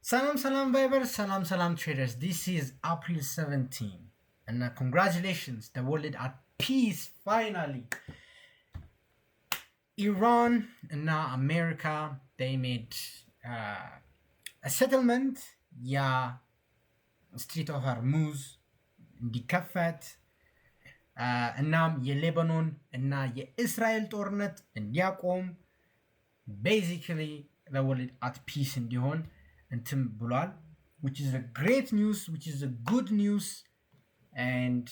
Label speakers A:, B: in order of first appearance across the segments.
A: Salam Viber, salam traders. This is April 17. And congratulations, the world at peace finally. Iran and America, they made a settlement. Yeah, Strait of Hormuz እንዲከፈት እናም የሌባኖን እና የእስራኤል ጦርነት እንዲያቆም ቤዚክሊ the world at peace እንዲሆን እንትን ብሏል, which is a great news, which is a good news, and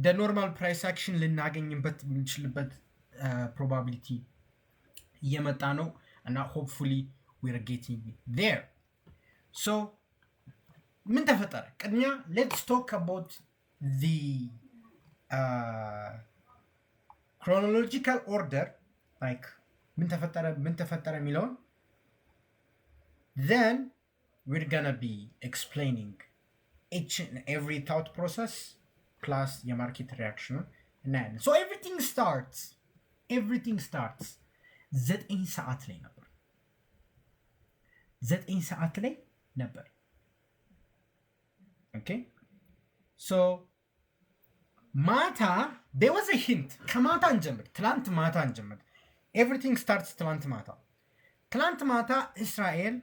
A: the normal price action ልናገኝበት የምንችልበት probability እየመጣ ነው እና hopefully we're getting there. So ምን ተፈጠረ? ቅድሚያ let's talk about the chronological order, like ምን ተፈጠረ የሚለውን. Then we're gonna be explaining each and every thought process plus your market reaction. So everything starts 9 ሰዓት ላይ ነበር. 9 ሰዓት ላይ ነበር. Okay, so ማታ there was a hint. ከማታ እንጀምር, ትላንት ማታ እንጀምር. Everything starts ትላንት ማታ እስራኤል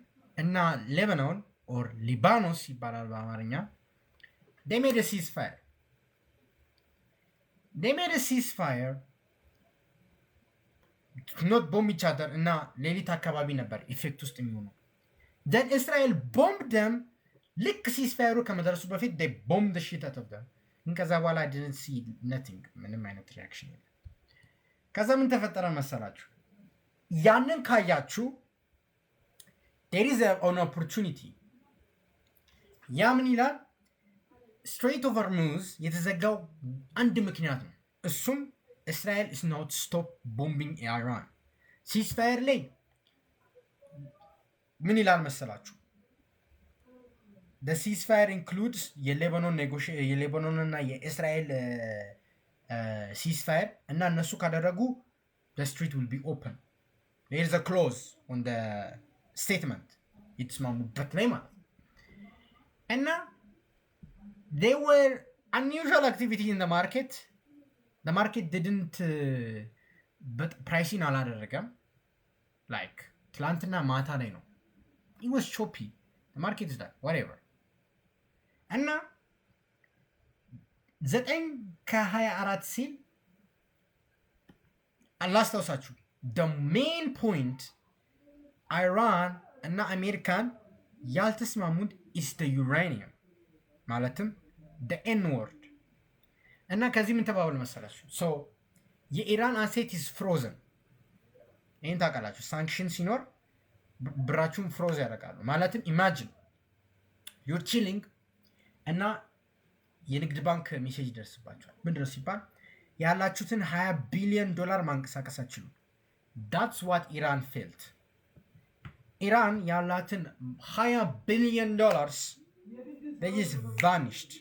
A: እና ሌባኖን or ሊባኖስ ይባላል በአማርኛ, they made a ceasefire not bomb each other እና ሌሊት አካባቢ ነበር ኢፌክት ውስጥ የሚሆኑ. then Israel bombed them. ልክ ሲስፋየሩ ከመድረሱ በፊት they bombed the shit out of them. ከዛ በኋላ I didn't see nothing, ምንም አይነት ሪያክሽን የለም. ከዛ ምን ተፈጠረ መሰላችሁ? ያንን ካያችሁ there is an opportunity. ያ ምን ይላል? Strait of Hormuz የተዘጋው አንድ ምክንያት ነው. እሱም እስራኤል is not stop bombing Iran. ሲስፋየር ላይ ምን ይላል መሰላችሁ? The ceasefire includes የሌባኖን እና የእስራኤል ceasefire እና እነሱ ካደረጉ the street will be open. There is a clause on the statement. የተስማሙበት ላይ ማለት እና there were unusual activity in the market. The market didn't but pricing አላደረገም. like ትላንትና ማታ ላይ ነው. It was choppy. The market is like whatever. እና 9:24 ሲል አላስታውሳችሁ the main point Iran እና አሜሪካን ያልተስማሙት is the uranium, ማለትም the N word. እና ከዚህ ምን ተባባሉ መሰላችሁ? so የኢራን asset is frozen. ይሄን ታውቃላችሁ። ሳንክሽን ሲኖር ብራችሁን ፍሮዝ ያደርጋሉ። ማለትም imagine you're chilling እና የንግድ ባንክ ሜሴጅ ይደርስባችኋል። ምንድነው ሲባል ያላችሁትን $20 ቢሊዮን ማንቀሳቀስ አትችሉም. that's what Iran felt. ኢራን ያላትን $20 ቢሊዮን they just vanished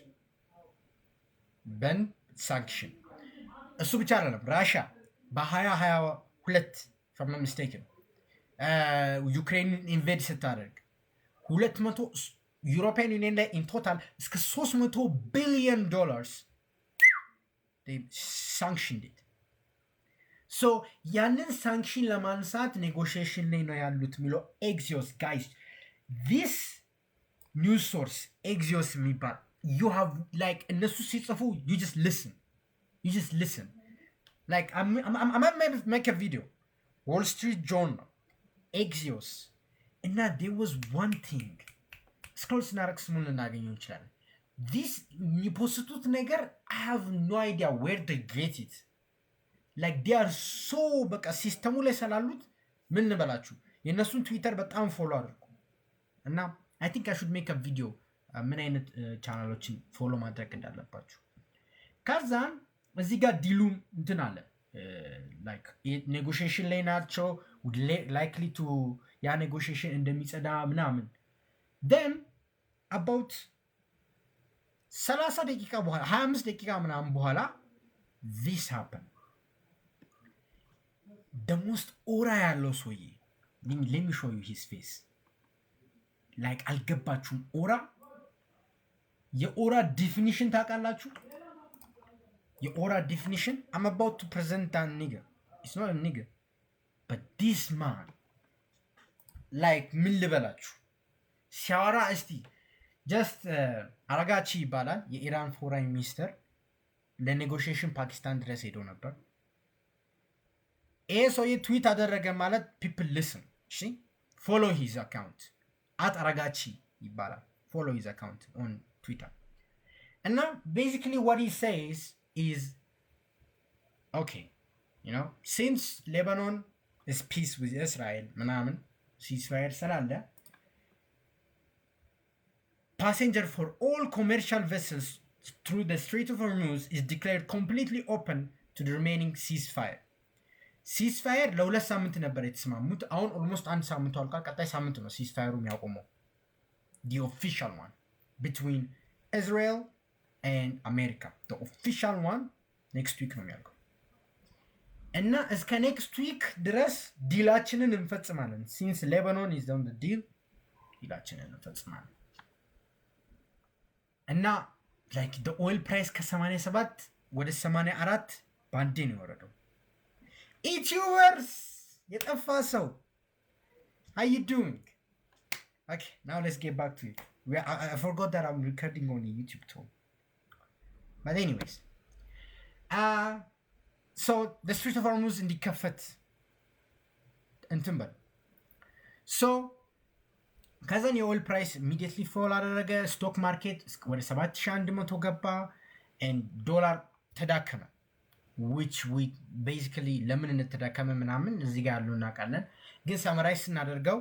A: ben sanction. እሱ ብቻ አይደለም, ራሽያ በ2022 if I'm not mistaken ዩክሬን ኢንቬድ ስታደርግ 200 ዩሮፒያን ዩኒየን ላይ ኢን ቶታል እስከ $300 ቢሊዮን they sanctioned it. so ያንን ሳንክሽን ለማንሳት ኔጎሽዬሽን ላይ ነው ያሉት የሚለው ኤግዚዮስ. guys, this news source ኤግዚዮስ የሚባል you have like እነሱ ሲጽፉ you just listen like I'm make a video. Wall Street Journal, Axios, እና there was one thing ስክሮል ስናደርግ ስሙን ልናገኘው እንችላለን. this የሚፖስቱት ነገር I have no idea where they get it. like they are so በቃ ሲስተሙ ላይ ስላሉት ምን እንበላችሁ, የእነሱን ትዊተር በጣም ፎሎ አድርጉ. እና I think I should make a video ምን አይነት ቻናሎችን ፎሎ ማድረግ እንዳለባችሁ. ከዛም እዚህ ጋር ዲሉም እንትን አለ, like negotiation ላይ ናቸው, likely to ያ negotiation እንደሚጸዳ ምናምን. then about 30 ደቂቃ በኋላ 25 ደቂቃ ምናምን በኋላ this happened. the most aura ያለው ሰውዬ, let me show you his face. ላይክ አልገባችሁም? የኦራ ዲፊኒሽን ታውቃላችሁ? የኦራ ዲፊኒሽን I'm about to present that nigga. It's not a nigga. But this man like ምን ልበላችሁ ሲያወራ እስቲ ጀስት አረጋቺ ይባላል የኢራን ፎሬን ሚኒስተር ለኔጎሽዬሽን ፓኪስታን ድረስ ሄዶ ነበር። ይሄ ሰውዬ ትዊት አደረገ ማለት people listen. እሺ follow his account @አረጋቺ ይባላል። follow his account on Twitter. And now basically what he says is okay, you know, since Lebanon is peace with Israel ምናምን ceasefire ስላለ passenger for all commercial vessels through the Strait of Hormuz is declared completely open to the remaining ceasefire. ceasefire ለሁለት ሳምንት ነበር የተስማሙት። አሁን ኦልሞስት አንድ ሳምንት አልቋል። ቀጣይ ሳምንት ነው ceasefire የሚያቆመው the official one between Israel and America. The official one next week ነው የሚያልቀው እና እስከ next week ድረስ ዲላችንን እንፈጽማለን። since Lebanon is on the deal ዲላችንን እንፈጽማለን እና like the oil price ከ87 ወደ 84 ባንዴ ነው የወረደው። ኢትዮወርስ የጠፋ ሰው how you doing? Okay, now let's get back to it. I forgot that I'm recording on the YouTube too. But anyways, so the Strait of Hormuz እንዲከፈት እንትን በል so ከዛን የኦይል ፕራይስ ኢሚዲየትሊ ፎል አደረገ። ስቶክ ማርኬት ወደ 7100 ገባ and ዶላር ተዳከመ which we basically ለምን እንደተዳከመ ምናምን እዚህ ጋር ያለው እናውቃለን። ግን ሰመራይዝ ስናደርገው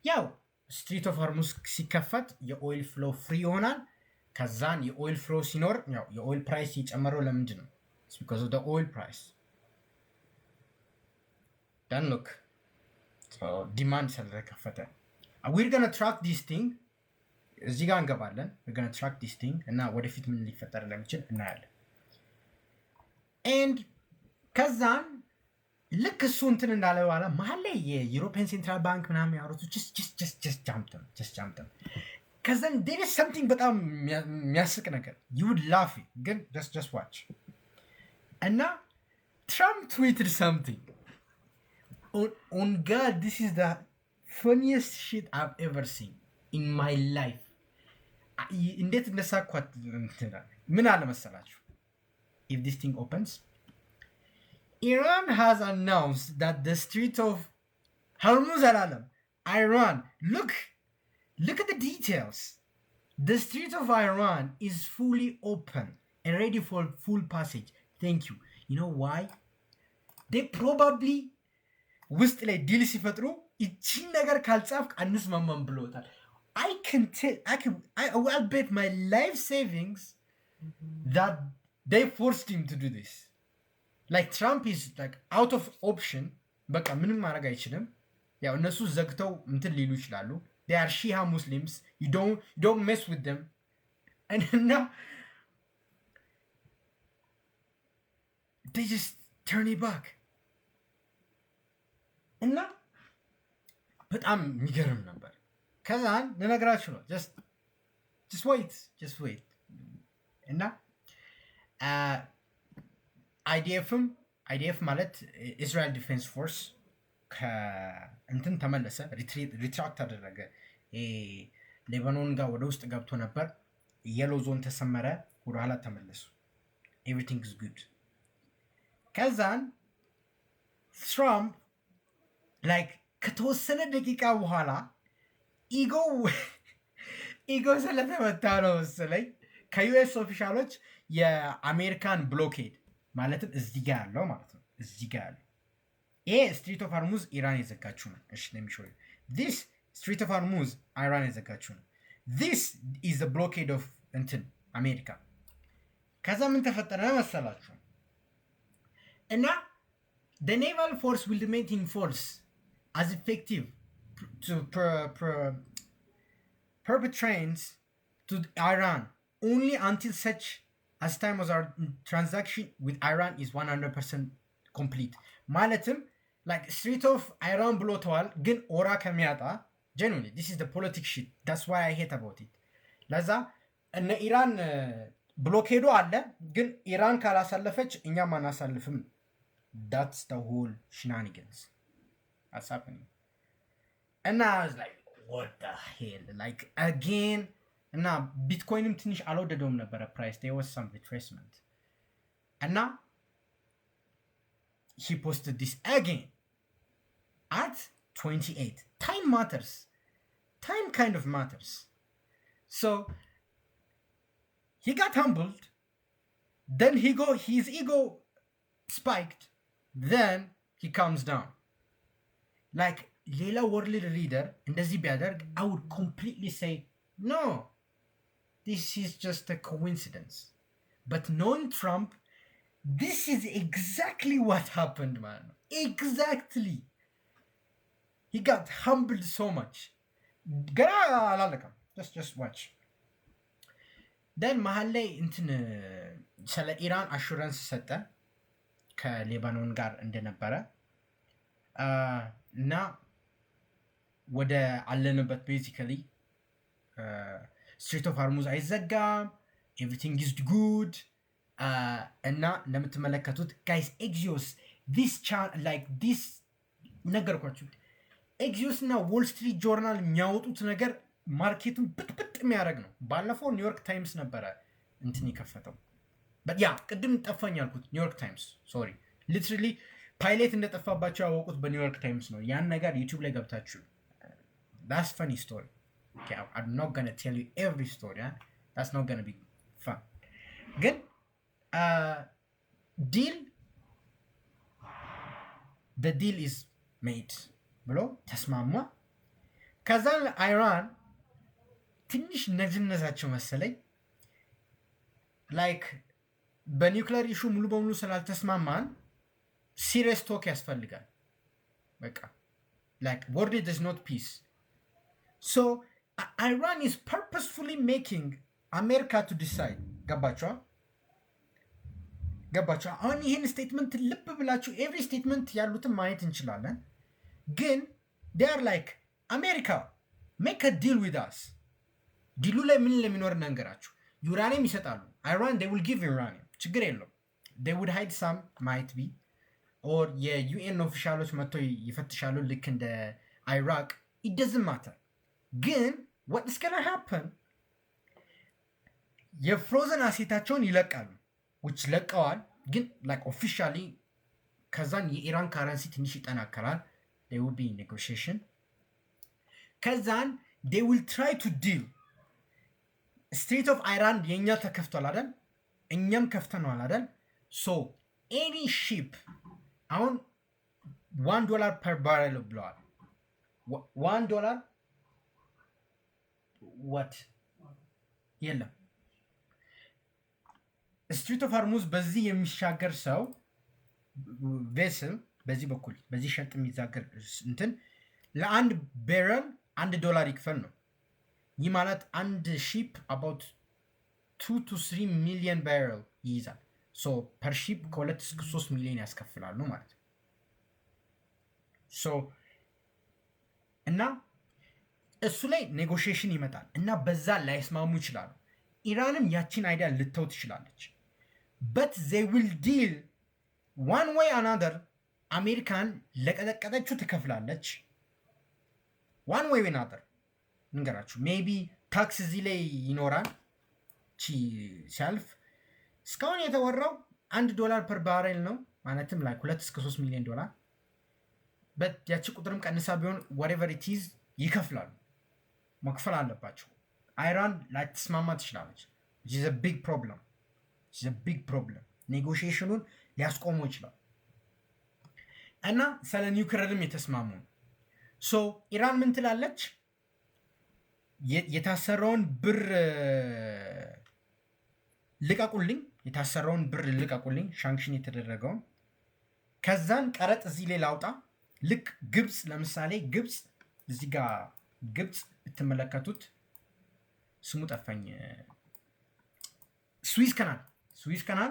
A: ያው ስትሪት ኦፍ ሆርሙዝ ሲከፈት የኦይል ፍሎ ፍሪ ይሆናል። ከዛን የኦይል ፍሎ ሲኖር ያው የኦይል ፕራይስ የጨመረው ለምንድን ነው? It's because of the oil price. Then look, so demand ስለተከፈተ we're gonna track this thing እዚህ ጋር እንገባለን። we're gonna track this thing እና ወደፊት ምን ሊፈጠር እንደሚችል እናያለን። and ከዛን ልክ እሱ እንትን እንዳለ በኋላ መሀል ላይ የዩሮፒያን ሴንትራል ባንክ ምናምን ያወሩት just jump them ከዛን there is something በጣም የሚያስቅ ነገር you would laugh it ግን just watch እና Trump tweeted something on God this is the funniest shit I've ever seen in my life. እንዴት እንደሳኳት ምን አለ መሰላችሁ? If this thing opens, Iran has announced that the Strait of Hormuz alam Iran look at the details. The Strait of Iran is fully open and ready for full passage. Thank you. You know why? They probably ውስጥ ላይ ዲል ሲፈጥሩ እቺን ነገር ካልጻፍክ አንስማማም ብሎታል። I'll bet my life savings that they forced him to do this. Like Trump is like out of option. በቃ ምንም ማድረግ አይችልም። ያው እነሱ ዘግተው እንትን ሊሉ ይችላሉ። They are Shia Muslims. You don't mess with them. And now they just turn it back. እና በጣም የሚገርም ነበር። ከዛን ልነግራችሁ ነው just wait እና IDF ማለት ኢስራኤል ዲፌንስ ፎርስ ከእንትን ተመለሰ፣ ሪትራክት አደረገ። ሌባኖን ጋር ወደ ውስጥ ገብቶ ነበር። የሎ ዞን ተሰመረ፣ ወደኋላ ተመለሱ። ኤቭሪቲንግ ኢዝ ጉድ። ከዛን ትራምፕ ላይክ ከተወሰነ ደቂቃ በኋላ ኢጎ ስለተመታ ነው መሰለኝ ከዩኤስ ኦፊሻሎች የአሜሪካን ብሎኬድ ማለትም እዚህ ጋር ያለው ማለት ነው። እዚህ ጋር ያለው ይሄ ስትሪት ኦፍ ሆርሙዝ ኢራን የዘጋችው ነው። እሺ let me show you. This Strait of Hormuz ኢራን የዘጋችው ነው። This is the blockade of እንትን አሜሪካ። ከዛ ምን ተፈጠረ መሰላችሁ? እና the naval force will remain in force as effective to perpetrates to Iran only until such as time as our transaction with Iran is 100% complete. ማለትም like Strait of Iran ብሎተዋል፣ ግን ኦራ ከሚያጣ genuinely this is the politics shit. That's why I hate about it. ለዛ እነ ኢራን ብሎኬዱ አለ ግን ኢራን ካላሳለፈች እኛም አናሳልፍም። That's the whole shenanigans that's happening. And I was like, what the hell? Like again, and now Bitcoin ትንሽ አልወደደውም ነበረ price. There was some retracement. And now he posted this again at 28. Time matters. Time kind of matters. So he got humbled. Then his ego spiked. Then he calms down. Like ሌላ world leader እንደዚህ ቢያደርግ I would completely say no. This is just a coincidence. But knowing Trump, this is exactly what happened, man. Exactly. He got humbled so much. Just watch. Then መሀል ላይ እንትን ስለ ኢራን አሹራንስ ሰጠ ከሌባኖን ጋር እንደነበረ እና ወደ አለንበት ቤዚካሊ ስትሬት ኦፍ ሃርሙዝ አይዘጋም ኤቭሪቲንግ ኢዝ ጉድ እና እንደምትመለከቱት ጋይስ ኤግዚዮስ ዲስ ነገርኳችሁ ኤግዚዮስ እና ዎል ስትሪት ጆርናል የሚያወጡት ነገር ማርኬቱን ብጥብጥ የሚያደርግ ነው። ባለፈው ኒውዮርክ ታይምስ ነበረ እንትን የከፈተው ያ ቅድም ጠፋኝ ያልኩት ኒውዮርክ ታይምስ ሶሪ ሊትራሊ ፓይሌት እንደጠፋባቸው ያወቁት በኒውዮርክ ታይምስ ነው። ያን ነገር ዩቲዩብ ላይ ገብታችሁ that's funny story. Okay, I'm not gonna tell you every story. That's not gonna be fun. Good. Deal. The deal is made. Bro, ተስማማ። ከዛ አይራን ትንሽ ነዝነዛቸው መሰለኝ ላይክ በኒውክሊየር ኢሹ ሙሉ በሙሉ ስላልተስማማን ሲሪየስ ቶክ ያስፈልጋል። በቃ like war is not peace. So Iran is purposefully making America to decide. ገባችሁ? አሁን ይህን ስቴትመንት ልብ ብላችሁ ኤቭሪ ስቴትመንት ያሉትን ማየት እንችላለን። ግን they are like America make a deal with us. ዲሉ ላይ ምን ለሚኖር ነገራችሁ ዩራኒየም ይሰጣሉ። Iran they will give uranium. ችግር የለውም። they would hide some might be or የዩኤን ኦፊሻሎች መጥተው ይፈትሻሉ ልክ እንደ ኢራቅ it doesn't matter. ግን what is gonna happen የፍሮዘን አሴታቸውን ይለቃሉ which ለቀዋል ግን like officially ከዛን የኢራን ካረንሲ ትንሽ ይጠናከራል there will be negotiation ከዛን they will try to deal Strait of Iran የኛ ተከፍቷል አይደል እኛም ከፍተናል አይደል so any ship አሁን $1 per barrel ብለዋል $1 what የለም ስትሪት ኦፍ ሃርሙዝ በዚህ የሚሻገር ሰው ቬስል በዚህ በኩል በዚህ ሸጥ የሚዛገር እንትን ለአንድ ቤረል $1 ይክፈል ነው። ይህ ማለት አንድ ሺፕ about 2 to 3 million barrel ይይዛል። ሶ ፐር ሺፕ ከ2 እስከ 3 ሚሊዮን ያስከፍላሉ ማለት ነው። ሶ እና እሱ ላይ ኔጎሺዬሽን ይመጣል እና በዛ ላይስማሙ ይችላሉ። ኢራንም ያቺን አይዲያ ልተው ትችላለች። but they will deal one way or another አሜሪካን ለቀጠቀጠችው ትከፍላለች one way or another እንገራችሁ ሜቢ ታክስ እዚህ ላይ ይኖራል ሲያልፍ እስካሁን የተወራው $1 per barrel ነው ማለትም ላይ 2 እስከ 3 ሚሊዮን ዶላር but ያቺ ቁጥርም ቀንሳ ቢሆን whatever it is ይከፍላሉ መክፈል አለባቸው ኢራን ላትስማማ ትችላለች which is a big problem ኔጎሺዬሽኑን ሊያስቆሙ ይችላል እና ስለ ኒውክሌርም የተስማሙ ሶ ኢራን ምን ትላለች የታሰረውን ብር ልቀቁልኝ ሻንክሽን የተደረገውን ከዛን ቀረጥ እዚህ ላይ ላውጣ ልክ ግብጽ ለምሳሌ ግብጽ እዚህ ጋር ግብጽ ብትመለከቱት ስሙ ጠፋኝ Suez Canal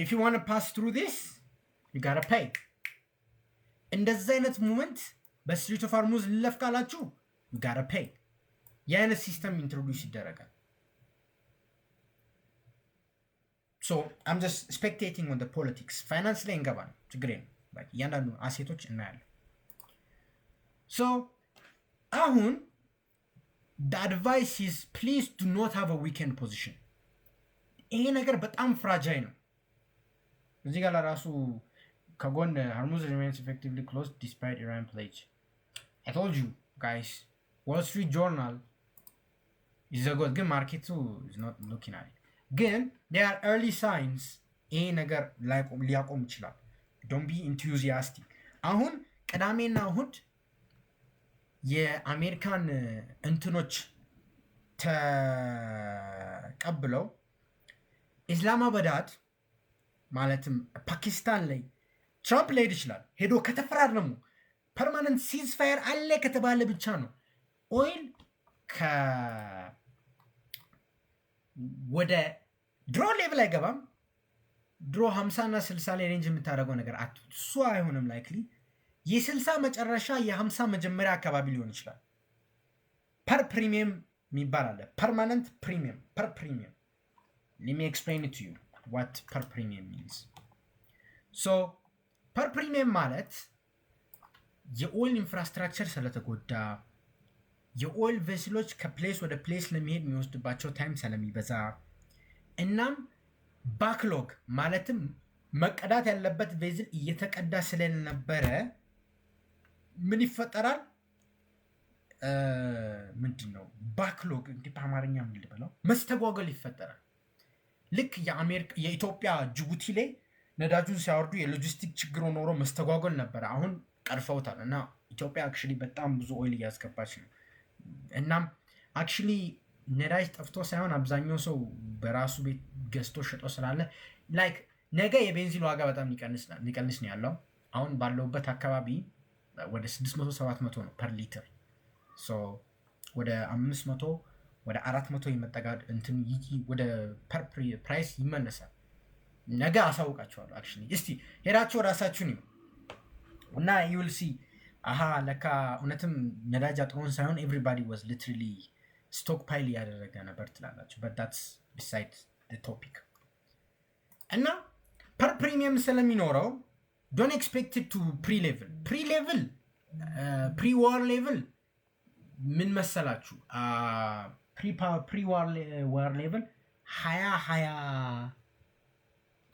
A: if you want to pass through this you got to pay እንደዛ አይነት ሞመንት በስትሬት ኦፍ ሆርሙዝ ልለፍ ካላችሁ you gotta pay የአይነት ሲስተም ኢንትሮዲውስ ይደረጋል። so I'm just spectating on the politics ፋይናንስ ላይ እንገባል ችግር የለም እያንዳንዱ አሴቶች እናያለን። so አሁን the advice is please do not have a weekend position ይሄ ነገር በጣም ፍራጃይል ነው። እዚህ ጋር ለራሱ ከጎን Hormuz remains effectively closed despite Iran pledge. I told you guys Wall Street Journal is a good market is not looking at it. Again, there are early signs ይሄ ነገር ሊያቆም ይችላል። Don't be enthusiastic. አሁን ቅዳሜና እሁድ የአሜሪካን እንትኖች ተቀብለው ኢስላማባድ ማለትም ፓኪስታን ላይ ትራምፕ ሊሄድ ይችላል። ሄዶ ከተፈራረሙ ፐርማነንት ሲዝ ፋየር አለ ከተባለ ብቻ ነው ኦይል ወደ ድሮ ሌቭል አይገባም። ድሮ 50 እና 60 ላይ ሬንጅ የምታደርገው ነገር እሱ አይሆንም። ላይክሊ የ60 መጨረሻ የ50 መጀመሪያ አካባቢ ሊሆን ይችላል። ፐር ፕሪሚየም የሚባል አለ። ፐርማነንት ፕሪሚየም ፐር ፕሪሚየም let me explain it to you what per premium means. so per premium ማለት የኦይል ኢንፍራስትራክቸር ስለተጎዳ የኦይል ቬስሎች ከፕሌስ ወደ ፕሌስ ለመሄድ የሚወስድባቸው ታይም ስለሚበዛ እናም ባክሎግ ማለትም መቀዳት ያለበት ቬዝል እየተቀዳ ስለነበረ ምን ይፈጠራል? ምንድነው ባክሎግ እንዴ በአማርኛ ምን ልበለው? መስተጓጎል ይፈጠራል። ልክ የኢትዮጵያ ጅቡቲ ላይ ነዳጁን ሲያወርዱ የሎጂስቲክ ችግር ኖሮ መስተጓጎል ነበር። አሁን ቀርፈውታል እና ኢትዮጵያ አክቹሊ በጣም ብዙ ኦይል እያስገባች ነው። እናም አክቹሊ ነዳጅ ጠፍቶ ሳይሆን አብዛኛው ሰው በራሱ ቤት ገዝቶ ሸጦ ስላለ ላይክ ነገ የቤንዚን ዋጋ በጣም ሊቀንስ ነው ያለው። አሁን ባለውበት አካባቢ ወደ 600-700 ነው ፐር ሊትር። ሶ ወደ 500 ወደ 400 ይመጣጋድ እንትን ወደ ፐር ፕራይስ ይመለሳል። ነገ አሳውቃችኋለሁ። አክቹሊ እስቲ ሄራችሁ ራሳችሁን ነው እና you will see አሃ ለካ እውነትም ነዳጅ አጥሮን ሳይሆን everybody was literally stockpile ያደረገ ነበር ትላላችሁ። but that's beside the topic. እና ፐር ፕሪሚየም ስለሚኖረው don't expect it to pre-level pre-war level ምን መሰላችሁ? pre-war level 20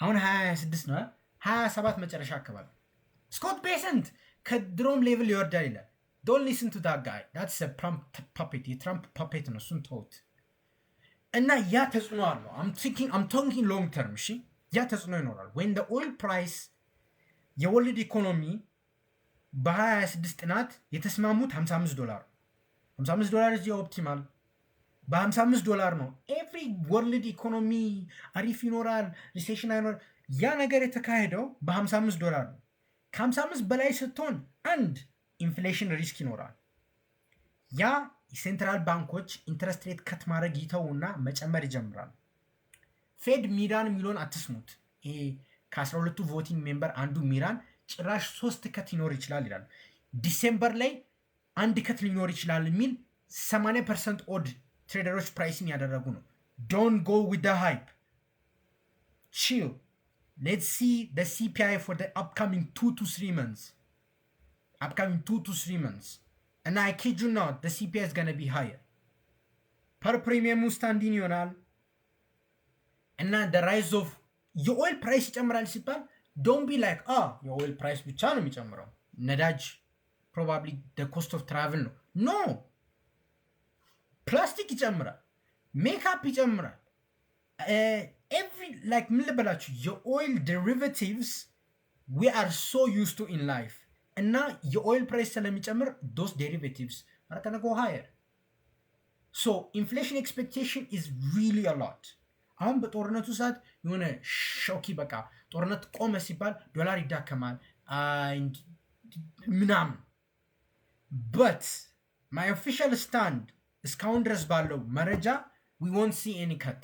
A: አሁን 26 ነው 27 መጨረሻ አካባቢ ስኮት ቤሰንት ከድሮም ሌቭል ይወርዳል ይላል። don't listen to that guy, that's a puppet የትራምፕ puppet ነው። እሱን ተውት እና ያ ተጽዕኖ አለው። I'm talking long term እሺ። ያ ተጽዕኖ ይኖራል። when the oil price የወርልድ ኢኮኖሚ በ26 ጥናት የተስማሙት $55 $55 is optimal በ$55 ነው። ኤቭሪ ወርልድ ኢኮኖሚ አሪፍ ይኖራል፣ ሪሴሽን አይኖር። ያ ነገር የተካሄደው በ$55 ነው። ከ55 በላይ ስትሆን አንድ ኢንፍሌሽን ሪስክ ይኖራል። ያ ሴንትራል ባንኮች ኢንትረስት ሬት ከት ማድረግ ይተውና መጨመር ይጀምራል። ፌድ ሚራን የሚለውን አትስሙት። ይሄ ከ12ቱ ቮቲንግ ሜምበር አንዱ ሚራን ጭራሽ 3 ከት ይኖር ይችላል ይላል። ዲሴምበር ላይ አንድ ከት ሊኖር ይችላል የሚል 80% ኦድ ትሬደሮች ፕራይሲንግ ያደረጉ ነው። don't go with the hype, chill, let's see the CPI for the upcoming 2 to 3 months and I kid you not, the CPI is gonna be higher. per premium standing ይሆናል እና the rise of የኦይል ፕራይስ ይጨምራል ሲባል don't be like የኦይል ፕራይስ ብቻ ነው የሚጨምረው፣ ነዳጅ probably the cost of travel ነው። no, ፕላስቲክ ይጨምራል፣ ሜካፕ ይጨምራል። every like ምን ልበላችሁ የኦይል derivatives we are so used to in life እና የኦይል ፕራይስ ስለሚጨምር those derivatives are gonna go higher. so inflation expectation is really a lot. አሁን በጦርነቱ ሰዓት የሆነ ሾኪ በቃ ጦርነት ቆመ ሲባል ዶላር ይዳከማል ምናምን but my official stand እስካሁን ድረስ ባለው መረጃ we won't see any cut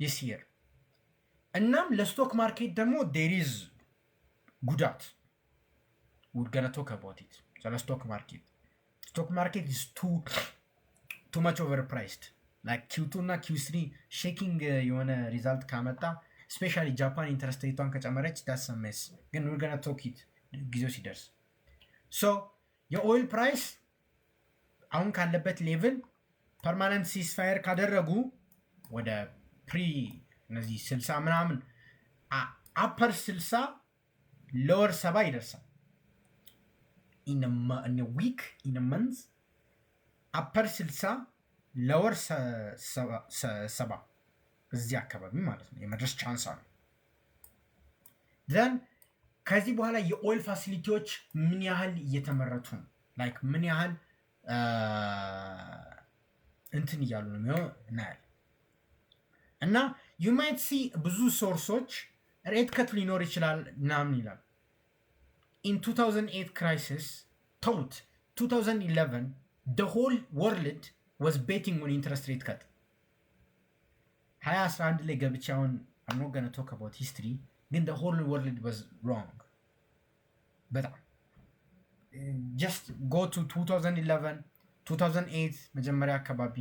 A: this year. እናም ለስቶክ ማርኬት ደግሞ there is ጉዳት we're gonna talk about it. ስለ ስቶክ ማርኬት is too much overpriced. like Q2 እና Q3 ሼኪንግ የሆነ ሪዛልት ካመጣ ስፔሻሊ ጃፓን ኢንተረስት ሬቷን ከጨመረች that's a mess. ግን we're gonna talk it ጊዜው ሲደርስ። ሶ የኦይል ፕራይስ አሁን ካለበት ሌቭል ፐርማነንት ሲስፋየር ካደረጉ ወደ ፕሪ እነዚህ 60 ምናምን አፐር 60 ሎወር 70 ይደርሳል። in a week, in a month, upper 60 lower 70 እዚህ አካባቢ ማለት ነው የመድረስ ቻንስ አለ። then ከዚህ በኋላ የኦይል ፋሲሊቲዎች ምን ያህል እየተመረቱ ነው ላይክ ምን ያህል እንትን እያሉ ነው እናያለን። እና you might see ብዙ ሶርሶች ሬት ከት ሊኖር ይችላል ምናምን ይላል። in 2008 crisis, 2011, the whole world was betting on interest rate cut. 2011 ላይ ገብቼ አሁን I'm not going to talk about history, ግን the whole world was wrong. በጣም just go to 2011, 2008 መጀመሪያ አካባቢ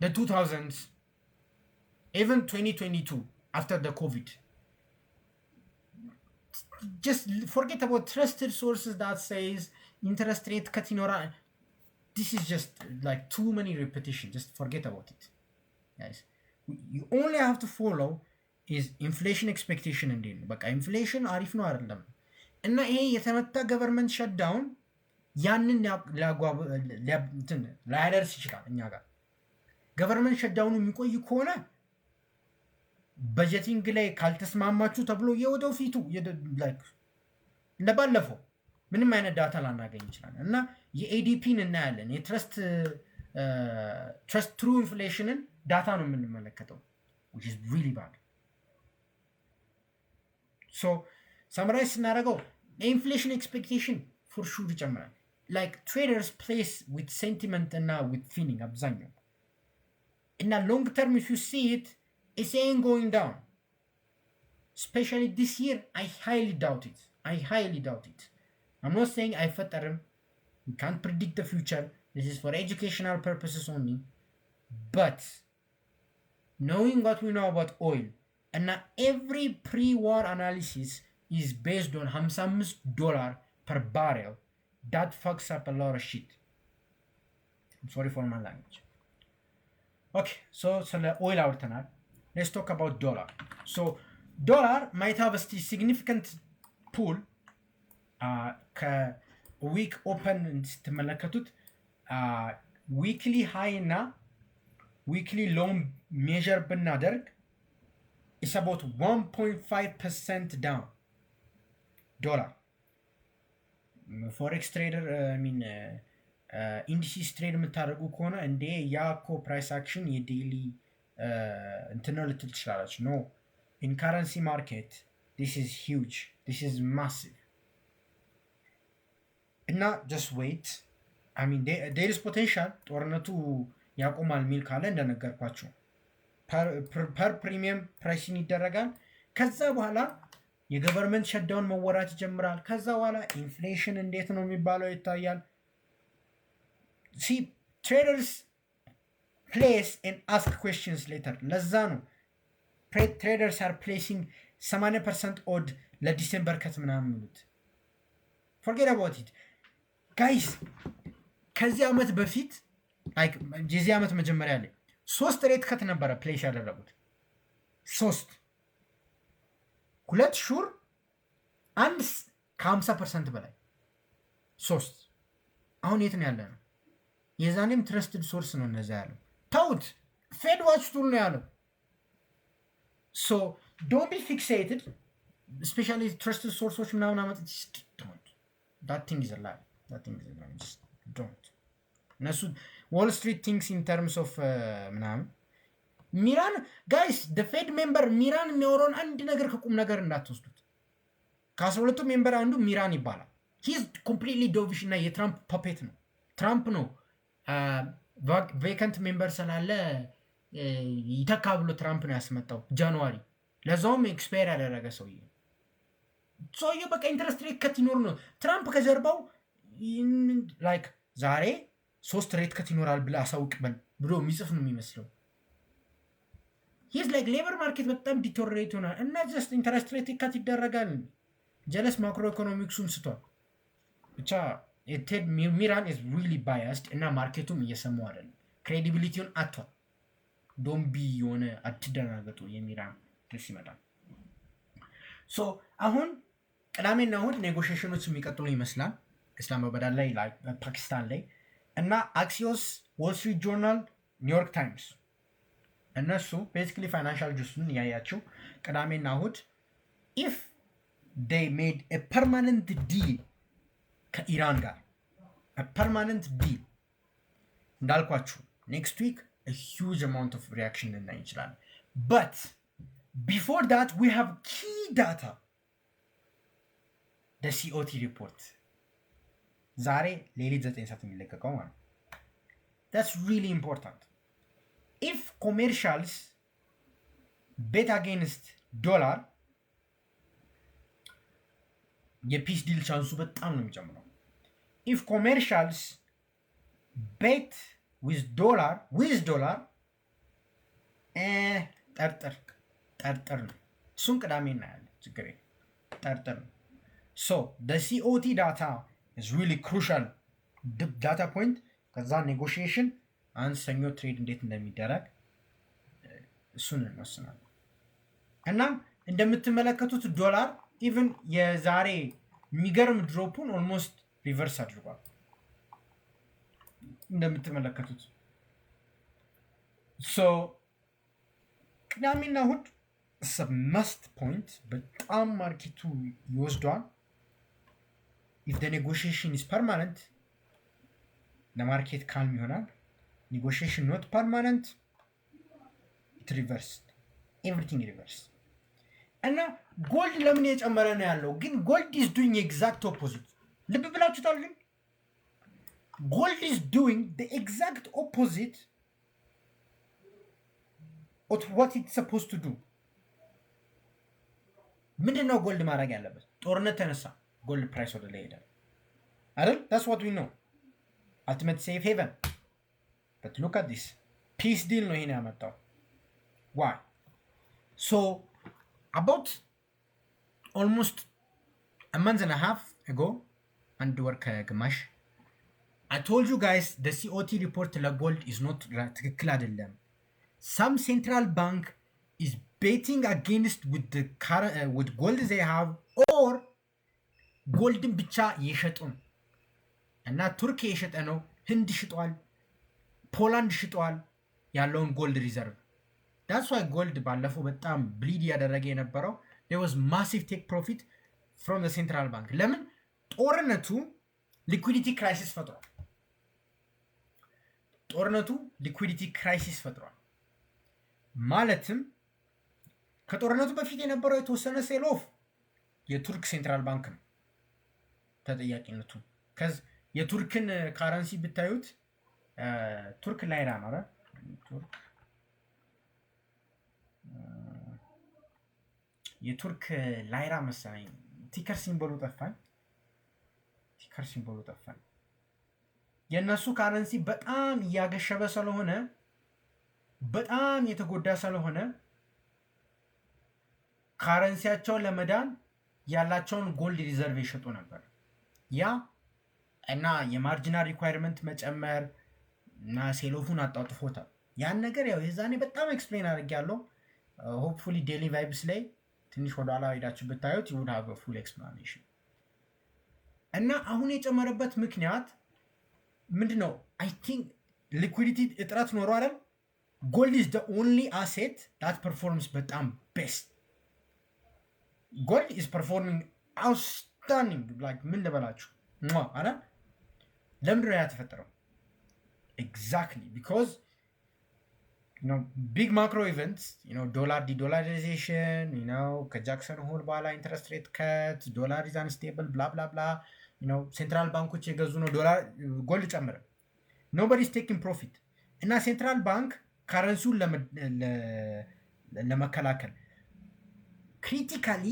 A: the 2000s, even 2022 after the COVID. Just forget about trusted sources that says interest rate cut ይኖራል. This is just like too many repetition. Just forget about it, guys. You only have to follow is inflation expectation እንዴ ነው በቃ ኢንፍሌሽን አሪፍ ነው አይደለም እና ይሄ የተመታ ገቨርንመንት ሸትዳውን ያንን ላያደርስ ይችላል። እኛ ጋር ገቨርንመንት ሸትዳውኑ የሚቆይ ከሆነ በጀቲንግ ላይ ካልተስማማችሁ ተብሎ የወደው ፊቱ ላይክ እንደባለፈው ምንም አይነት ዳታ ላናገኝ ይችላል እና የኤዲፒን እናያለን። የትረስት ትሩ ኢንፍሌሽንን ዳታ ነው የምንመለከተው which is really bad. so summarize ስናደርገው ኢንፍሌሽን ኤክስፔክቴሽን for sure ይጨምራል። like traders place with sentiment እና with feeling አብዛኛው እና long term if you see it it's ain't going down. Especially this year, I highly doubt it. I'm not saying I fatarim. We can't predict the future. This is for educational purposes only. But knowing what we know about oil, and now every pre-war analysis is based on $55 per barrel. That fucks up a lot of shit. I'm sorry for my language. Okay, so the oil our let's talk about dollar. So dollar might have a significant pull week open ስትመለከቱት weekly high እና weekly low measure ብናደርግ it's about 1.5% down dollar. forex trader I mean indices trade የምታደርጉ ከሆነ እንዴ ያኮ price action የዴይሊ እንትና ልትል ትችላለች። no, in currency market this is huge, this is massive. እና just wait, I mean there is potential ጦርነቱ ያቆማል ሚል ካለ እንደነገርኳችሁ per premium pricing ይደረጋል። ከዛ በኋላ የገቨርንመንት ሸትዳውን መወራት ይጀምራል። ከዛ በኋላ ኢንፍሌሽን እንዴት ነው የሚባለው ይታያል። see traders place and ask questions later. ለዛ ነው traders are placing 80% odd ለዲሴምበር ከት ምናምን የሚሉት። forget about it guys. ከዚህ ዓመት በፊት like የዚህ ዓመት መጀመሪያ ላይ 3 ሬት ከት ነበረ ፕሌስ ያደረጉት 3 2 ሹር አንድ ከ50% በላይ 3 አሁን የት ነው ያለ ነው? የዛኔም ትረስትድ ሶርስ ነው እንደዛ ያለው። ተውት ፌድ ዋች ቱል ነው ያለው። so don't be fixated, especially trusted sources ምናምን አመጣች don't. that thing is a lie. Just don't. እነሱ Wall Street thinks in terms of ምናምን ሚራን guys the Fed member ሚራን የሚያወራውን አንድ ነገር ከቁም ነገር እንዳትወስዱት። ከ12ቱ ሜምበር አንዱ ሚራን ይባላል። he is completely dovish እና የትራምፕ ፐፔት ነው። ትራምፕ ነው ቬከንት ሜምበር ስላለ ይተካ ብሎ ትራምፕ ነው ያስመጣው ጃንዋሪ። ለዛውም ኤክስፓየር ያደረገ ሰውዬ ሰውየው በቃ ኢንተረስት ሬት ከት ይኖር ነው። ትራምፕ ከጀርባው ላይክ ዛሬ 3 ሬት ከት ይኖራል ብለህ አሳውቅበን ብሎ የሚጽፍ ነው የሚመስለው። ሂዝ ላይክ ሌበር ማርኬት በጣም ዲቶሬት ሆናል እና ጀስት ኢንተረስት ሬት ከት ይደረጋል። ጀለስ ማክሮ ኢኮኖሚክሱን ስቷል። ብቻ ቴድ ሚራን ኢዝ ሪሊ ባያስድ እና ማርኬቱም እየሰማው አይደለም። ክሬዲቢሊቲውን አጥቷል። ዶምቢ የሆነ አትደናገጡ የሚራን ድረስ ይመጣል። ሶ አሁን ቅዳሜና እሁድ ኔጎሽሽኖች የሚቀጥሉ ይመስላል ኢስላማባድ ላይ ፓኪስታን ላይ እና አክሲዮስ፣ ዎል ስትሪት ጆርናል፣ ኒውዮርክ ታይምስ እነሱ ቤዚክሊ ፋይናንሻል ጁስን ያያቸው ቅዳሜና እሁድ ኢፍ they made a permanent deal ከኢራን ጋር a permanent deal እንዳልኳችሁ next week a huge amount of reaction ልናይ እንችላለን። but before that we have key data, the COT report ዛሬ ሌሊት 9 ሰዓት የሚለቀቀው ማለት that's really important. if commercials bet against dollar የፒስ ዲል ቻንሱ በጣም ነው የሚጨምረው። if commercials bet with dollar ጠርጥር ነው። እሱን ቅዳሜ እናያለን። ችግር ጠርጥር ነው። so the COT data is really crucial data point። ከዛ ኔጎሽዬሽን ሰኞ ትሬድ እንዴት እንደሚደረግ እሱን እንወስናለን። እና እንደምትመለከቱት ዶላር ኢቭን የዛሬ የሚገርም ድሮፑን ኦልሞስት ሪቨርስ አድርጓል እንደምትመለከቱት። ሶ ቅዳሜና እሁድ መስት ፖይንት በጣም ማርኬቱ ይወስዷል። if the negotiation is permanent ለማርኬት ካልም ይሆናል። negotiation not permanent it reversed, everything reversed። እና ጎልድ ለምን የጨመረ ነው ያለው? ግን ጎልድ is doing exact opposite። ልብ ብላችሁታል? ግን ጎልድ is doing the exact opposite of what it's supposed to do። ምንድነው ጎልድ ማድረግ ያለበት? ጦርነት ተነሳ፣ ጎልድ ፕራይስ ወደ ላይ ሄዳል አይደል? that's what we know, ultimate safe haven። but look at this peace deal ነው ይሄን ያመጣው። why? so about almost a month and a half ago, አንድ ወር ከግማሽ I told you guys the COT report ለጎልድ is not ትክክል አይደለም። some central bank is betting against with gold they have or ጎልድን ብቻ የሸጡ ነው። እና ቱርክ የሸጠ ነው፣ ህንድ ሽጧል፣ ፖላንድ ሽጧል ያለውን ጎልድ ሪዘርቭ። that's why ጎልድ ባለፈው በጣም ብሊድ ያደረገ የነበረው there was massive take profit from the central bank። ለምን? ጦርነቱ liquidity crisis ፈጥሯል። ማለትም ከጦርነቱ በፊት የነበረው የተወሰነ ሴል ኦፍ የቱርክ ሴንትራል ባንክ ነው ተጠያቂነቱ። የቱርክን ካረንሲ ብታዩት ቱርክ ላይራ ነው አይደል? የቱርክ ላይራ መሰለኝ። ቲከር ሲምቦሉ ጠፋኝ። የነሱ ካረንሲ በጣም እያገሸበ ስለሆነ በጣም የተጎዳ ስለሆነ ካረንሲያቸውን ለመዳን ያላቸውን ጎልድ ሪዘርቭ ይሸጡ ነበር። ያ እና የማርጂናል ሪኳየርመንት መጨመር እና ሴሎፉን አጣጥፎታል። ያን ነገር ያው የዛኔ በጣም ኤክስፕሌን አድርጌያለሁ። ሆፕፉሊ ዴሊ ቫይብስ ላይ ትንሽ ወደ ኋላ ሄዳችሁ ብታዩት you would have a full explanation። እና አሁን የጨመረበት ምክንያት ምንድነው? I think liquidity እጥረት ኖሮ አይደል? gold is the only asset that performs በጣም best። gold is performing outstanding like ምን ልበላችሁ አይደል? ለምንድን ነው የተፈጠረው? exactly because big macro events, dollar de-dollarization, ከጃክሰን ሆል በኋላ ኢንትረስት ሬት ከት፣ ዶላር is unstable blah blah blah, ሴንትራል ባንኮች የገዙ ነው ዶላር ጎልድ ጨምረ nobody is taking profit። እና ሴንትራል ባንክ ካረንሲውን ለመከላከል ክሪቲካሊ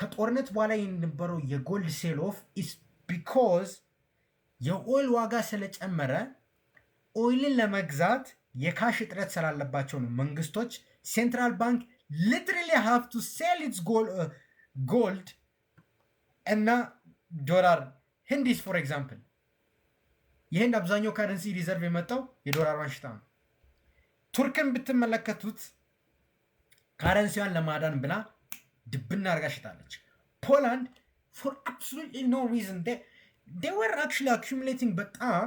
A: ከጦርነት በኋላ የነበረው የጎልድ ሴል ኦፍ ኢስ ቢኮዝ የኦይል ዋጋ ስለጨመረ ኦይልን ለመግዛት የካሽ እጥረት ስላለባቸው ነው። መንግስቶች ሴንትራል ባንክ ሊትራሊ ሃቭ ቱ ሴል ኢትስ ጎልድ እና ዶላር። ህንዲስ ፎር ኤግዛምፕል የህንድ አብዛኛው ካረንሲ ሪዘርቭ የመጣው የዶላር ዋንሽታ ነው። ቱርክን ብትመለከቱት ካረንሲዋን ለማዳን ብላ ድብና አርጋ ሽጣለች። ፖላንድ ፎር አብሶሉትሊ ኖ ሪዝን they were actually accumulating በጣም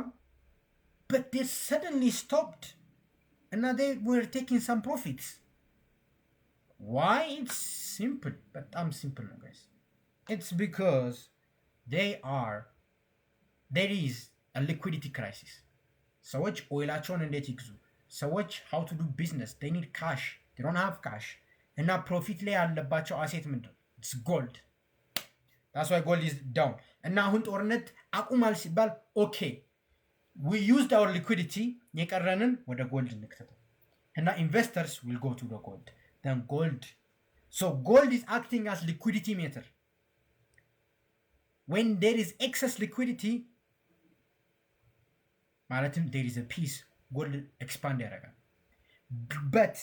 A: but they suddenly stopped and now they were taking some profits. Why? It's simple. በጣም simple ነው guys. It's because there is a liquidity crisis. ሰዎች ኦይላቸውን እንዴት ይግዙ? ሰዎች how to do business, they need cash, they don't have cash. እና ፕሮፊት ላይ ያለባቸው አሴት ምንድን ነው? It's gold. That's why gold is down. እና አሁን ጦርነት አቁማል ሲባል okay, we used our liquidity የቀረንን ወደ ጎልድ እንክተተው እና investors will go to the gold. Then gold. So gold is acting as liquidity meter. When there is excess liquidity, ማለትም there is a piece, gold expand ያደርጋል። But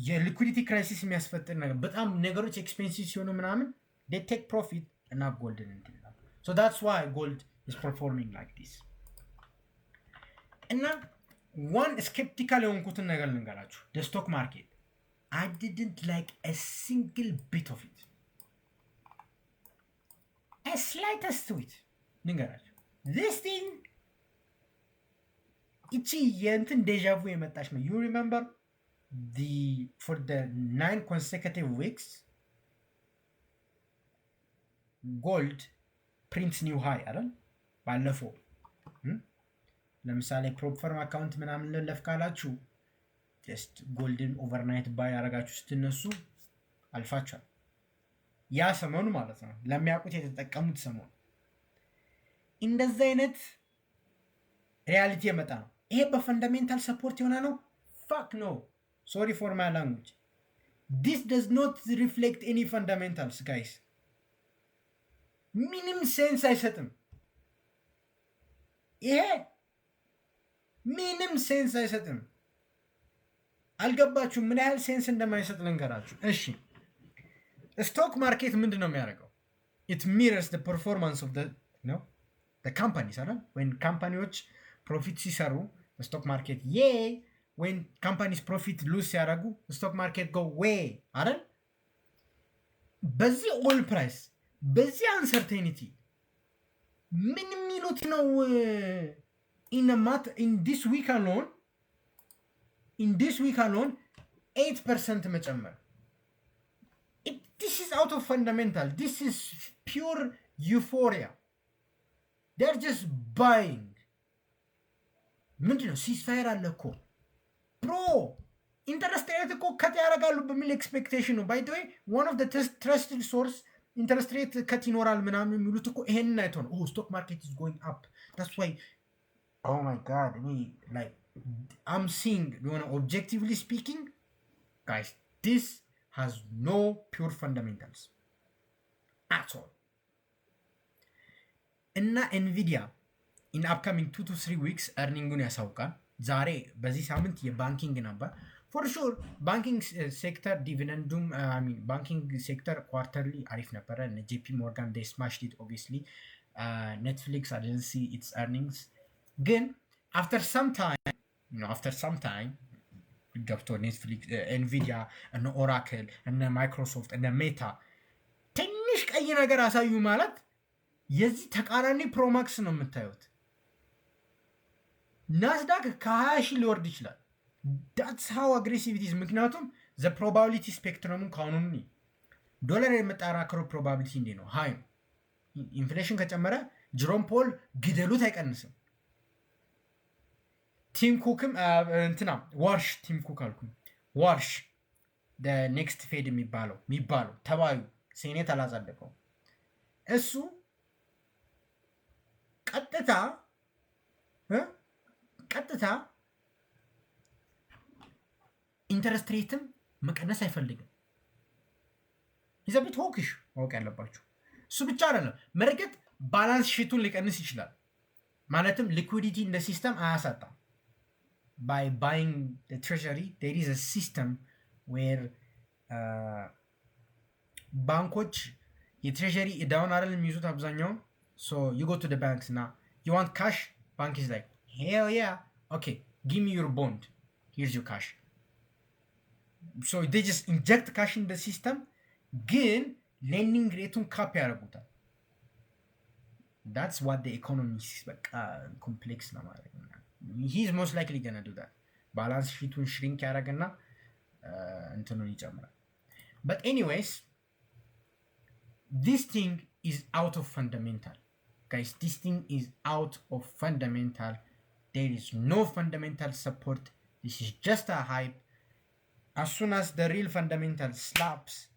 A: የሊኩዊዲቲ ክራይሲስ የሚያስፈጥር ነገር በጣም ነገሮች ኤክስፔንሲቭ ሲሆኑ ምናምን they take profit እና ጎልድን እንትን ይላሉ። So that's why gold is performing like this. እና one skeptical የሆንኩትን ነገር ልንገራችሁ። The stock market, I didn't like a single bit of it. A slightest to it. ልንገራችሁ። This thing እቺ የእንትን ዴጃvu የመጣች ነው። You remember for the 9 consecutive weeks gold prints new high አይደል? ባለፈው ለምሳሌ ፕሮፐርም አካውንት ምናምን ለለፍ ካላችሁ just ጎልድን ኦቨርናይት ባይ ያረጋችሁ ስትነሱ አልፋችኋል። ያ ሰሞኑ ማለት ነው ለሚያውቁት የተጠቀሙት ሰሞኑ እንደዛ አይነት ሪያሊቲ የመጣ ነው። ይሄ በፈንዳሜንታል ሰፖርት የሆነ ነው? fuck no. Sorry for my language. This does not reflect any fundamentals, guys. ምንም ሴንስ አይሰጥም። ይሄ ምንም ሴንስ አይሰጥም። አልገባችሁም? ምን ያህል ሴንስ እንደማይሰጥ ልንገራችሁ። እሺ ስቶክ ማርኬት ምንድን ነው የሚያደርገው? It mirrors the performance of the companies አይደል? when ካምፓኒዎች ፕሮፊት ሲሰሩ ስቶክ ማርኬት when companies profit lose ሲያደርጉ ስቶክ ማርኬት go way አይደል? በዚህ ኦil ፕራይስ በዚህ አንሰርቴኒቲ ምን የሚሉት ነው? in this week alone 8% መጨመር። This is out of fundamental. This is pure euphoria. They're just buying. ምንድነው? ሲስፋየር አለ እኮ ብሮ ኢንተረስት ሬት እኮ ከት ያደርጋሉ በሚል ኤክስፔክቴሽን ነው። ባይ ዘ ዌይ one of the trusted source ኢንተረስት ሬት ከት ይኖራል ምናምን የሚሉት እኮ ይሄንን አይቶ ነው። stock market is going up. That's why oh my god, I'm seeing, objectively speaking, guys, this has no pure fundamentals at all. እና Nvidia in upcoming 2 to 3 weeks earningን ያሳውቃል። ዛሬ በዚህ ሳምንት የባንኪንግ ነበር for sure ባንኪንግ ሴክተር ዲቪደንዱም ባንኪንግ ሴክተር ኳርተርሊ አሪፍ ነበረ። JP Morgan they smashed it obviously. Netflix I didn't see its earnings. ግን after some time ገብቶ ኔትፍሊክስ Nvidia እነ ኦራክል እነ ማይክሮሶፍት እነ ሜታ ትንሽ ቀይ ነገር አሳዩ ማለት የዚህ ተቃራኒ ፕሮማክስ ነው የምታዩት። ናስዳክ ከ20,000 ሊወርድ ይችላል። that's how aggressive it is. ምክንያቱም the probability spectrum ካሁኑ ዶላር የመጣራከሩ ፕሮባቢሊቲ እንዴ ነው? ሃይ ነው። ኢንፍሌሽን ከጨመረ ጀሮም ፖል ግደሉት አይቀንስም። ቲም ኩክም ዋርሽ ቲም ኩክ አልኩኝ። ዋርሽ the next ፌድ የሚባለው ተባዩ ሴኔት አላጸደቀው። እሱ ቀጥታ ኢንተረስት ሬትም መቀነስ አይፈልግም። he's a bit hawkish ማወቅ ያለባችሁ። እሱ ብቻ አይደለም፣ መርገጥ ባላንስ ሺቱን ሊቀንስ ይችላል። ማለትም ሊኩዊዲቲ እንደ ሲስተም አያሳጣም። by buying the treasury there is a system where ባንኮች የትሬዠሪ እዳውን አይደል የሚይዙት አብዛኛውን። so you go to the banks now, you want cash, bank is like hell yeah, okay, give me your bond, here's your cash. so they just inject cash in the system, ግን lending ሬቱን ካፕ ያደርጉታል። that's what the economy is በቃ ኮምፕሌክስ ነው ማለት ነው። he's most likely gonna do that, balance sheetun shrink ያደርግና እንትኑን ይጨምራል። but anyways this thing is out of fundamental, guys. This thing is out of fundamental. There is no fundamental support. This is just a hype. As soon as the real fundamental slaps,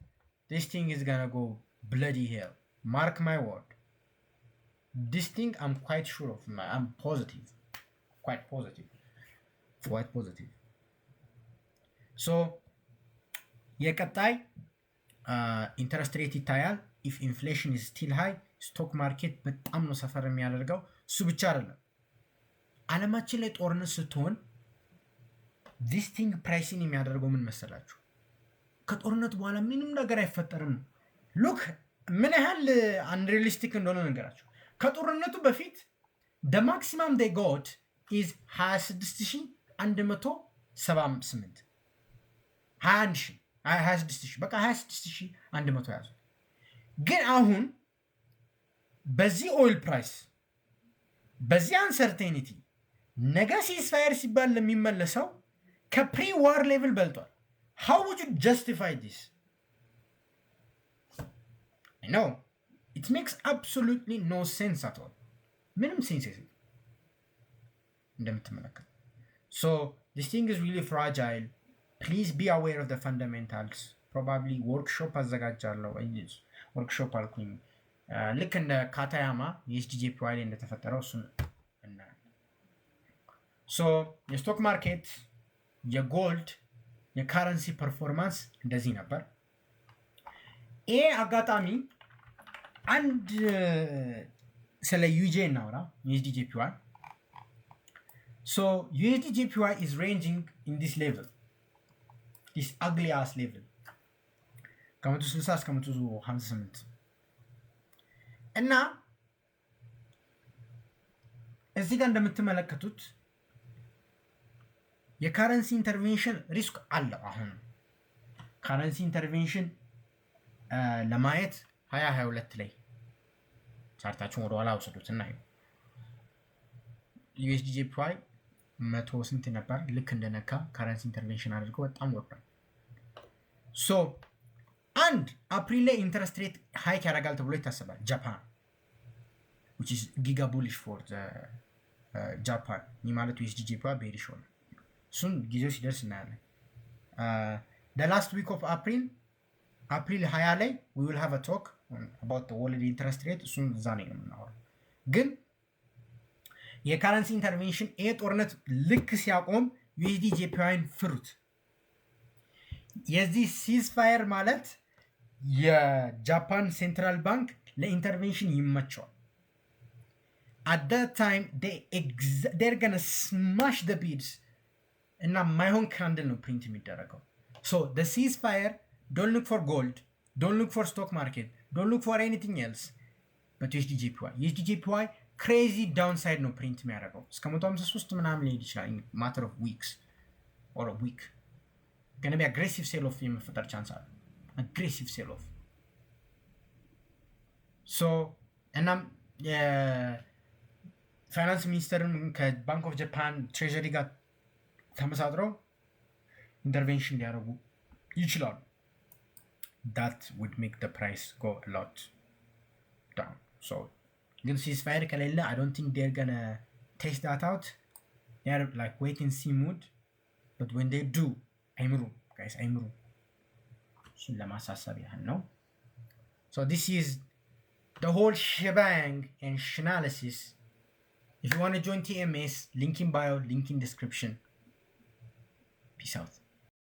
A: this thing is gonna go bloody hell. Mark my word. This thing I'm quite sure of. I'm positive. Quite positive. So የቀጣይ ኢንተረስት ሬት ይታያል። if inflation is still high, ስቶክ ማርኬት በጣም ነው ሰፈር የሚያደርገው። እሱ ብቻ አይደለም፣ ዓለማችን ላይ ጦርነት ስትሆን this thing ፕራይሲን የሚያደርገው ምን መሰላችሁ? ከጦርነት በኋላ ምንም ነገር አይፈጠርም። ሉክ ምን ያህል አንሪሊስቲክ እንደሆነ ነገራችሁ። ከጦርነቱ በፊት the maximum they got is 26178 26000 በቃ 26100 ያዙ። ግን አሁን በዚህ ኦይል ፕራይስ በዚህ አንሰርቴኒቲ ነገ ሲስፋየር ሲባል ለሚመለሰው ከፕሪ ዋር ሌቭል በልጧል። how would you justify this? I know it makes absolutely no sense at all. ምንም ሴንስ የለም እንደምትመለከቱ። so this thing is really fragile. please be aware of the fundamentals. probably workshop አዘጋጃለሁ። workshop አልኩኝ ልክ እንደ ካታያማ የኤስጂጄፒዋይ ላይ እንደተፈጠረው እሱን እናያለን። so የስቶክ ማርኬት የጎልድ የካረንሲ ፐርፎርማንስ እንደዚህ ነበር። ይሄ አጋጣሚ አንድ ስለ ዩጄ እናውራ። USDJPY. so USDJPY is ranging in this level, this ugly ass level ከ160 እስከ 158 እና እዚህ ጋር እንደምትመለከቱት የካረንሲ ኢንተርቬንሽን ሪስክ አለው። አሁን ካረንሲ ኢንተርቬንሽን ለማየት 2022 ላይ ቻርታችሁን ወደ ኋላ ወሰዱትና USDJPY 100 ስንት ነበር? ልክ እንደነካ ካረንሲ ኢንተርቬንሽን አድርገው በጣም ወርዷል። ሶ አንድ አፕሪል ላይ ኢንተረስት ሬት ሃይክ ያደርጋል ተብሎ ይታሰባል። ጃፓን which is giga bullish for the Japan ይህ ማለት USDJPY ቤሪሽ ሆነ። እሱን ጊዜው ሲደርስ እናያለን። the last week of April 20 ላይ we will have a talk about the world interest rate. እሱን እዛ ነው የምናወራው። ግን የካረንሲ ኢንተርቬንሽን ይሄ ጦርነት ልክ ሲያቆም USDJPYን ፍሩት። የዚህ ሲዝፋየር ማለት የጃፓን ሴንትራል ባንክ ለኢንተርቬንሽን ይመቸዋል። at that time they're gonna smash the bids እና ማይሆን ካንድል ነው ፕሪንት የሚደረገው። so the ceasefire, don't look for gold, don't look for stock market, don't look for anything else but USDJPY crazy downside ነው ፕሪንት የሚያደርገው። እስከ 153 ምናምን ሊሄድ ይችላል in matter of weeks or a week. gonna be aggressive sell off የመፈጠር ቻንስ አለ። aggressive sell off. so እናም የፋይናንስ ሚኒስተርን ከባንክ ኦፍ ጃፓን ትሬዠሪ ጋር ተመሳጥረው ኢንተርቬንሽን ሊያደርጉ ይችላሉ። that would make the price go a lot down. so ግን ceasefire ከሌለ I don't think they're gonna test that out. they're like wait and see mood, but when they do አይምሩ guys አይምሩ። እሱን ለማሳሰብ ያህል ነው። so this is the whole shebang and analysis. if you want to join TMS, link in bio, link in description. Peace out.